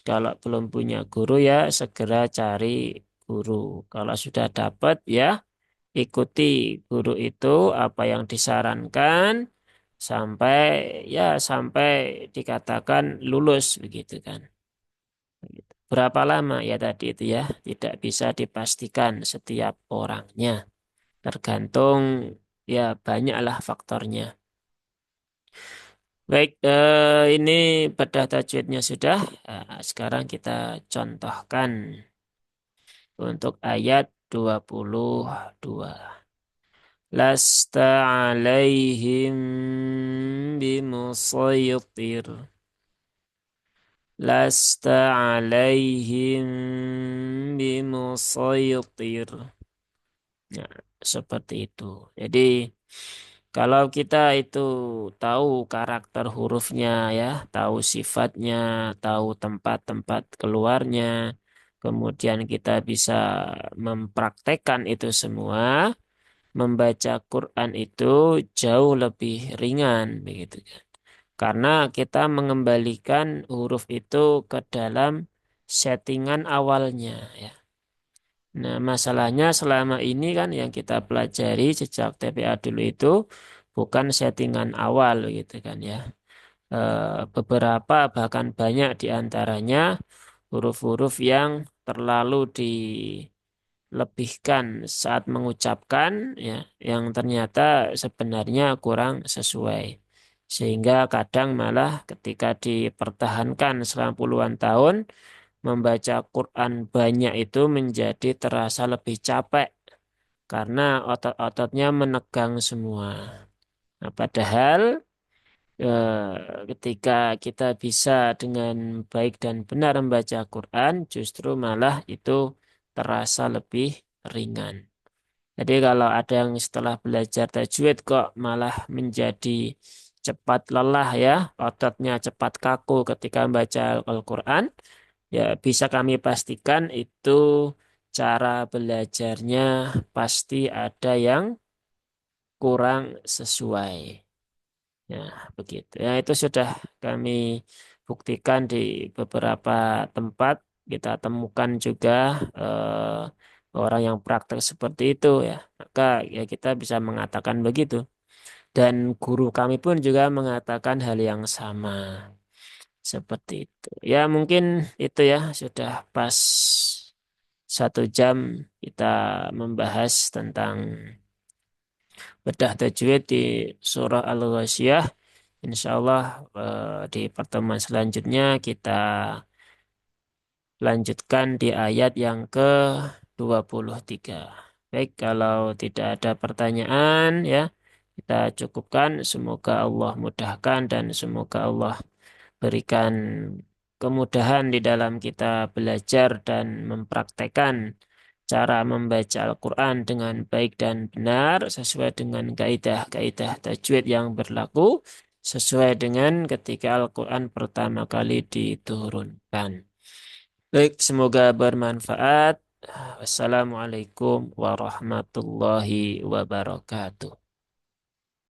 kalau belum punya guru ya segera cari guru. Kalau sudah dapat ya ikuti guru itu apa yang disarankan sampai ya sampai dikatakan lulus begitu kan. Begitu. Berapa lama ya tadi itu ya tidak bisa dipastikan setiap orangnya. Tergantung ya banyaklah faktornya. Baik, ini bedah tajwidnya sudah. Sekarang kita contohkan untuk ayat 22. Lasta alaihim bimusaytir. Lasta alaihim bimusaytir. Nah, seperti itu. Jadi, kalau kita itu tahu karakter hurufnya ya, tahu sifatnya, tahu tempat-tempat keluarnya, kemudian kita bisa mempraktekkan itu semua, membaca Quran itu jauh lebih ringan begitu kan. Karena kita mengembalikan huruf itu ke dalam settingan awalnya ya. Nah, masalahnya selama ini kan yang kita pelajari sejak TPA dulu itu bukan settingan awal gitu kan ya. Beberapa bahkan banyak di antaranya huruf-huruf yang terlalu dilebihkan saat mengucapkan ya, yang ternyata sebenarnya kurang sesuai. Sehingga kadang malah ketika dipertahankan selama puluhan tahun membaca Quran banyak itu menjadi terasa lebih capek karena otot-ototnya menegang semua. Nah, padahal ketika kita bisa dengan baik dan benar membaca Quran, justru malah itu terasa lebih ringan. Jadi kalau ada yang setelah belajar tajwid kok malah menjadi cepat lelah ya, ototnya cepat kaku ketika membaca Al-Quran, ya bisa kami pastikan itu cara belajarnya pasti ada yang kurang sesuai. Ya, begitu. Ya, itu sudah kami buktikan di beberapa tempat. Kita temukan juga orang yang praktek seperti itu ya. Maka ya kita bisa mengatakan begitu. Dan guru kami pun juga mengatakan hal yang sama. Seperti itu. Ya mungkin itu ya sudah pas 1 jam kita membahas tentang bedah tajwid di surah Al-Ghasyiyah. Insya Allah di pertemuan selanjutnya kita lanjutkan di ayat yang ke-23. Baik, kalau tidak ada pertanyaan ya kita cukupkan. Semoga Allah mudahkan dan semoga Allah berikan kemudahan di dalam kita belajar dan mempraktekkan cara membaca Al-Quran dengan baik dan benar sesuai dengan kaidah-kaidah tajwid yang berlaku sesuai dengan ketika Al-Quran pertama kali diturunkan. Baik, semoga bermanfaat. Wassalamualaikum warahmatullahi wabarakatuh.